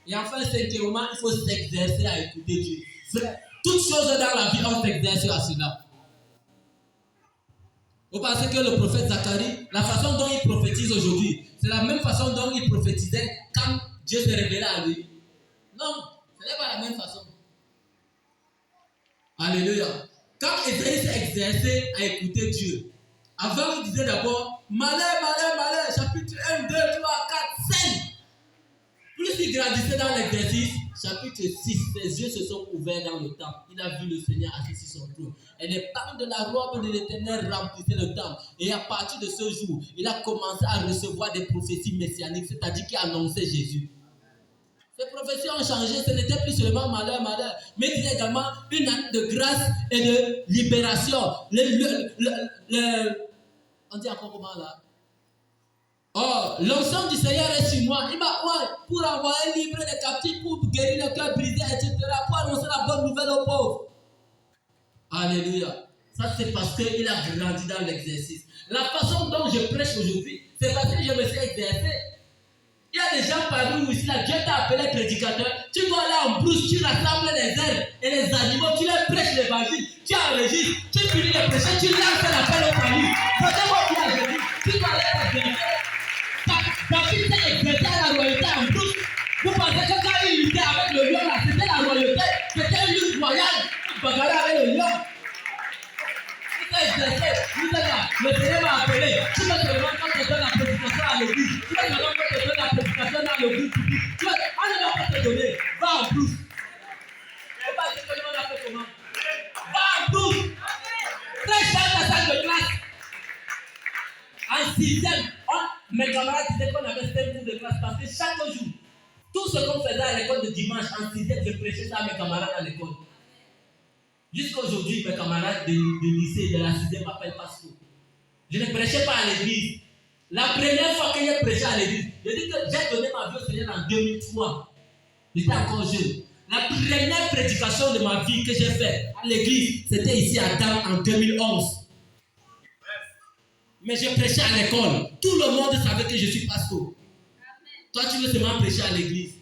Et enfin, cinquièmement, il faut s'exercer à écouter Dieu. Frère, toutes choses dans la vie, on s'exerce à cela. Vous pensez que le prophète Zacharie, la façon dont il prophétise aujourd'hui, c'est la même façon dont il prophétisait quand Dieu se révélait à lui? Non, ce n'est pas la même façon. Alléluia. Quand Ésaïe s'est exercé à écouter Dieu, avant il disait d'abord, malheur, malheur, malheur, chapitre 1, 2, 3, 4, 5. Plus il grandissait dans l'exercice, chapitre 6, ses yeux se sont ouverts dans le temple. Il a vu le Seigneur assis sur son trône. Et les pans de la robe de l'Éternel remplissaient le temple. Et à partir de ce jour, il a commencé à recevoir des prophéties messianiques, c'est-à-dire qu'il annonçait Jésus. Ces prophéties ont changé, ce n'était plus seulement malheur, malheur, mais il y a également une année de grâce et de libération. On dit encore comment là? Oh, l'onction du Seigneur est sur moi. Il m'a pour envoyer libérer les captifs, pour guérir le cœur brisé, etc. Pour annoncer la bonne nouvelle aux pauvres. Alléluia. Ça, c'est parce qu'il a grandi dans l'exercice. La façon dont je prêche aujourd'hui, c'est parce que je me suis exercé. Il y a des gens parmi nous ici, là, Dieu t'a appelé prédicateur. Tu vas aller en brousse, tu rassembles les herbes et les animaux, tu leur prêches l'évangile, tu enregistres, tu finis de prêcher, tu lances l'appel aux familles. Regardez-moi bien, je dis, tu vas aller exercer. David s'est exercé à la royauté en brousse. Vous pensez que quand il luttait avec le lion, là, c'était la royauté, c'était une lutte royale. Il bagarrait avec le lion. Il s'est exercé, vous êtes là, le Seigneur m'a appelé. Tu vas seulement quand tu donnes la prédication à l'église, tu vas seulement quand tu donnes la prédication dans le groupe public. Tu vas, on ne va pas te donner, va en brousse. Je ne sais pas si tout le monde a fait comment. Va en brousse. Très cher ta salle de classe. En sixième, mes camarades disaient qu'on avait 5 cours de classe parce que chaque jour, tout ce qu'on faisait à l'école de dimanche, en sixième, je prêchais ça à mes camarades à l'école. Jusqu'à aujourd'hui, mes camarades de lycée de la sixième m'appellent pasteur. Je ne prêchais pas à l'église. La première fois que j'ai prêché à l'église, je dis que j'ai donné ma vie au Seigneur en 2003. J'étais encore jeune. La première prédication de ma vie que j'ai faite à l'église, c'était ici à Dame en 2011. Mais je prêchais à l'école. Tout le monde savait que je suis pasteur. Toi, tu veux seulement prêcher à l'église.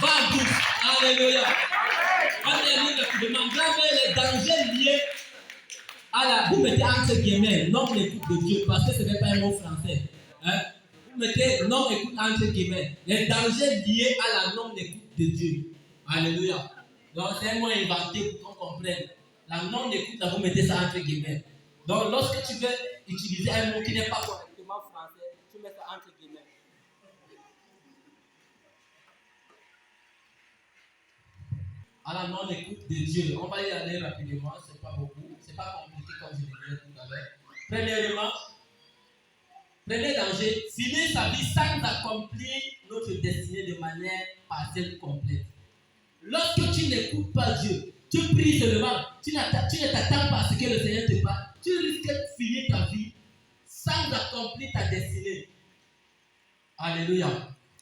Va en bouche. Alléluia. On termine rapidement. Regardez les dangers liés à la... Vous mettez entre guillemets non-écoute de Dieu, parce que ce n'est pas un mot français. Hein? Vous mettez non-écoute entre guillemets. Les dangers liés à la non-écoute de Dieu. Alléluia. Donc c'est un mot inventé pour qu'on comprenne. La non-écoute, là, vous mettez ça entre guillemets. Donc lorsque tu veux utiliser un mot qui n'est pas correctement français, tu mets ça entre guillemets. À la non-écoute de Dieu. On va y aller rapidement, c'est pas beaucoup, c'est pas compliqué comme je disais tout à l'heure. Premièrement, premier danger, finir sa vie sans accomplir notre destinée de manière partielle complète. Lorsque tu n'écoutes pas Dieu, tu pries seulement, tu ne t'attends pas à ce que le Seigneur te parle, tu risques de finir ta vie sans accomplir ta destinée. Alléluia.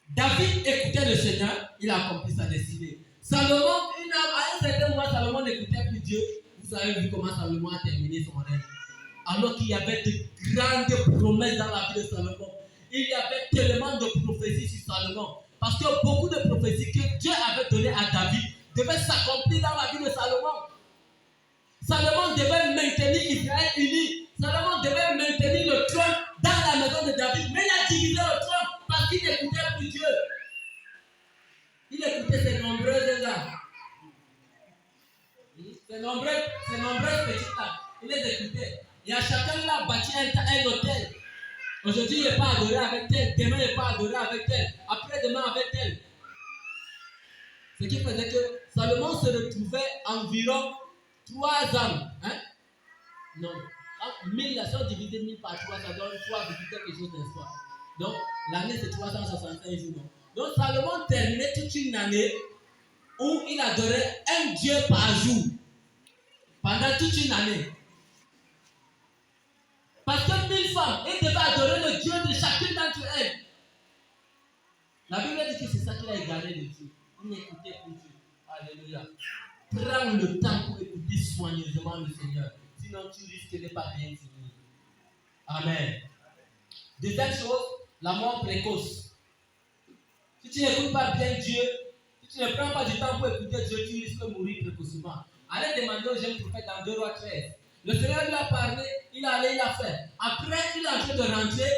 David écoutait le Seigneur, il a accompli sa destinée. Salomon, à un certain moment, Salomon n'écoutait plus Dieu. Vous avez vu comment Salomon a terminé son règne. Alors qu'il y avait de grandes promesses dans la vie de Salomon. Il y avait tellement de prophéties sur Salomon. Parce que beaucoup de prophéties que Dieu avait données à David devaient s'accomplir dans la vie de Salomon. Salomon devait maintenir Israël uni. Salomon devait maintenir le trône dans la maison de David. Mais il a divisé le trône parce qu'il n'écoutait plus Dieu. Il écoutait ses nombreuses âmes. Ces nombreuses petites âmes. Il les écoutait. Et à chacun, il a bâti un hôtel. Aujourd'hui, il n'est pas adoré avec tel. Demain, il n'est pas adoré avec tel. Après-demain, avec tel. Ce qui faisait que Salomon se retrouvait environ 3 âmes. Hein? Non. 1000 nations divisées 1000 par 3, ça donne 3 quelque chose d'espoir. Donc, l'année, c'est 365 jours. Non? Donc, Salomon terminait toute une année où il adorait un Dieu par jour. Pendant toute une année. Parce que 1000 femmes, ils devaient adorer le Dieu de chacune d'entre elles. La Bible dit que c'est ça qu'il a égaré de Dieu. Il n'écoutait plus Dieu. Alléluia. Prends le temps pour écouter soigneusement le Seigneur. Sinon, tu risques de pas bien finir. Amen. Deuxième chose, la mort précoce. Si tu n'écoutes pas bien Dieu, si tu ne prends pas du temps pour écouter Dieu, tu risques de mourir précocement. Allez demander au jeune prophète dans 2 Rois 13. Le Seigneur lui a parlé, il a allé, il a fait. Après, il est en train de rentrer,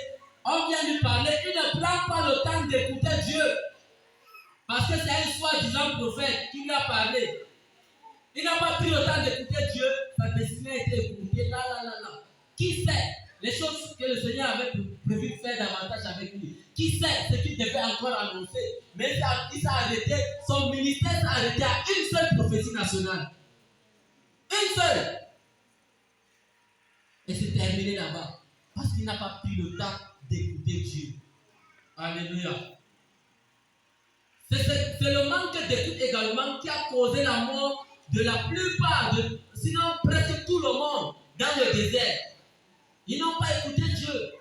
on vient lui parler, il ne prend pas le temps d'écouter Dieu. Parce que c'est un soi-disant prophète qui lui a parlé. Il n'a pas pris le temps d'écouter Dieu, sa destinée a été écoutée, là. Qui sait les choses que le Seigneur avait prévu de faire davantage avec lui? Qui sait ce qu'il devait encore annoncer? Mais il s'est arrêté, son ministère s'est arrêté à une seule prophétie nationale. Une seule. Et c'est terminé là-bas. Parce qu'il n'a pas pris le temps d'écouter Dieu. Alléluia. C'est le manque d'écoute également qui a causé la mort de la plupart, sinon presque tout le monde, dans le désert. Ils n'ont pas écouté Dieu.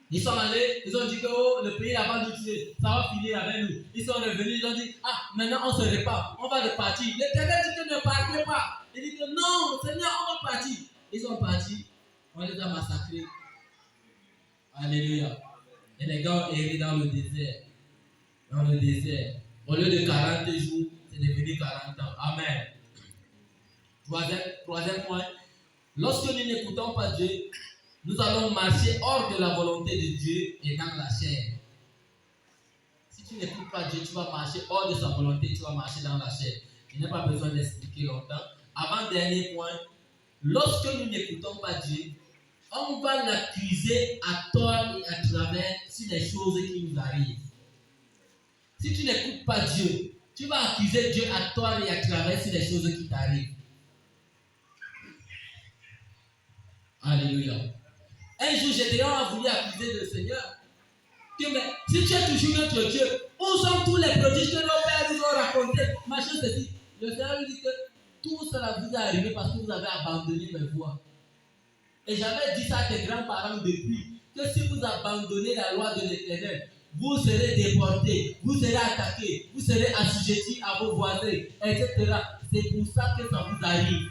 Ils sont allés, ils ont dit que le pays là-bas nous tuer, ça va finir avec nous. Ils sont revenus, ils ont dit, maintenant on se répand, on va repartir. L'Éternel dit que ne partez pas. Il dit que non, Seigneur, on va partir. Ils sont partis, on les a massacrés. Alléluia. Et les gars ont erré dans le désert. Dans le désert. Au lieu de 40 jours, c'est devenu 40 ans. Amen. Troisième point. Lorsque nous n'écoutons pas Dieu, nous allons marcher hors de la volonté de Dieu et dans la chair. Si tu n'écoutes pas Dieu, tu vas marcher hors de sa volonté, tu vas marcher dans la chair. Je n'ai pas besoin d'expliquer longtemps. Avant-dernier point, lorsque nous n'écoutons pas Dieu, on va l'accuser à tort et à travers sur les choses qui nous arrivent. Si tu n'écoutes pas Dieu, tu vas accuser Dieu à tort et à travers sur les choses qui t'arrivent. Alléluia. Un jour, Gédéon a voulu accuser le Seigneur. Mais si tu es toujours notre Dieu, où sont tous les prodiges que nos pères nous ont racontés? Machin, ceci. Le Seigneur lui dit que tout cela vous est arrivé parce que vous avez abandonné mes voies. Et j'avais dit ça à tes grands-parents depuis, que si vous abandonnez la loi de l'Éternel, vous serez déportés, vous serez attaqués, vous serez assujettis à vos voisins, etc. C'est pour ça que ça vous arrive.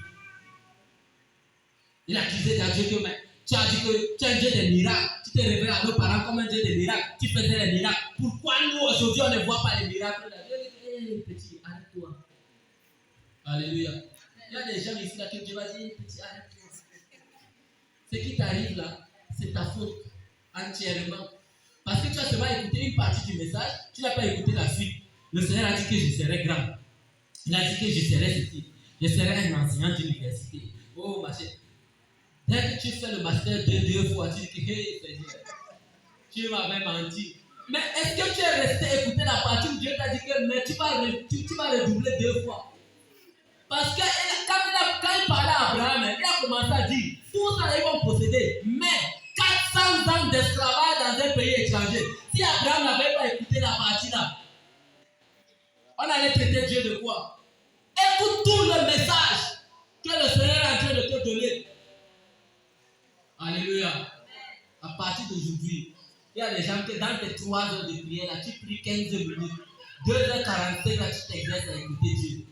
Il a accusé Dieu que tu as dit que tu es un Dieu des miracles, tu t'es révélé à nos parents comme un Dieu des miracles, tu faisais les miracles. Pourquoi nous aujourd'hui on ne voit pas les miracles? Petit, arrête-toi. Alléluia. Il y a des gens ici là que Dieu va dire, petit, arrête-toi. Ce qui t'arrive là, c'est ta faute entièrement. Parce que tu as seulement écouté une partie du message, tu n'as pas écouté la suite. Le Seigneur a dit que je serais grand. Il a dit que je serais ceci. Je serais un enseignant d'université. Oh ma chère. Dès que tu fais le master 2 fois, tu dis que hey Seigneur, tu m'avais menti. Mais est-ce que tu es resté écouter la partie où Dieu t'a dit que mais tu vas redoubler 2 fois? Parce que quand il parlait à Abraham, il a commencé à dire tout ça ils vont posséder, mais 400 ans d'esclavage dans un pays étranger. Si Abraham n'avait pas écouté la partie là, on allait traiter Dieu de quoi? Écoute tout le message que le Seigneur est en train de te donner. Alléluia. À partir d'aujourd'hui, il y a des gens que dans tes 3 heures de prière, là, tu pries 15 minutes. 2h45, là, tu t'exerces à écouter Dieu.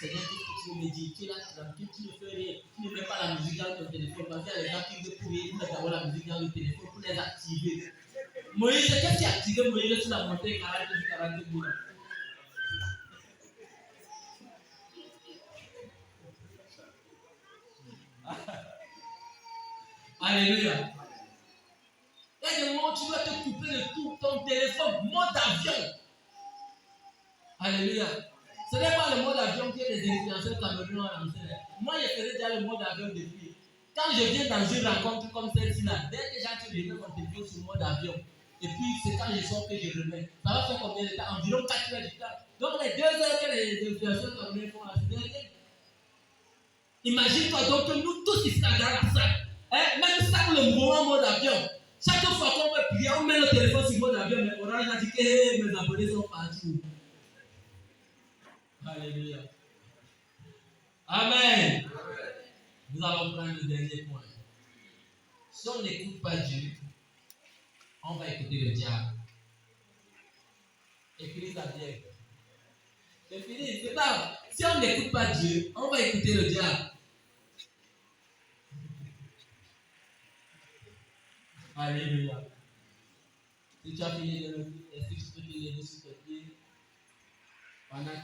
Seigneur, qu'est-ce que tu veux me dire? Tu es là, tranquille, tu ne fais rien. Tu ne mets pas la musique dans ton téléphone. Parce qu'il y a des gens qui veulent prier, ils mettent d'abord la musique dans le téléphone pour les activer. Moïse, qu'est-ce qui a activé Moïse sur la montagne 40 jours? Alléluia. Il y a des moments où tu dois te couper de tout ton téléphone, mode avion. Alléluia. Ce n'est pas le mode avion que les influenceurs camerounais ont lancé. Moi, je faisais déjà le mode avion depuis. Quand je viens dans une rencontre comme celle-ci-là, dès que j'entre, je mets mon téléphone sur mode avion. Et puis, c'est quand je sors que je remets. Ça va faire combien de temps? Environ 4 heures du temps. Donc, les 2 heures que les influenceurs camerounais font, c'est rien. Imagine-toi donc que nous tous ici dans la salle, même ça, le mouvement mode avion, chaque fois qu'on veut prier, on met le téléphone sur mode avion, mais Orange a dit que mes abonnés sont partis. Alléluia. Amen. Nous allons prendre le dernier point. Si on n'écoute pas Dieu, on va écouter le diable. Écris ça bien. C'est fini, c'est ça. Si on n'écoute pas Dieu, on va écouter le diable. Alléluia. Si tu as fini de le dire, est-ce que tu peux te lever sur tes pieds? Pendant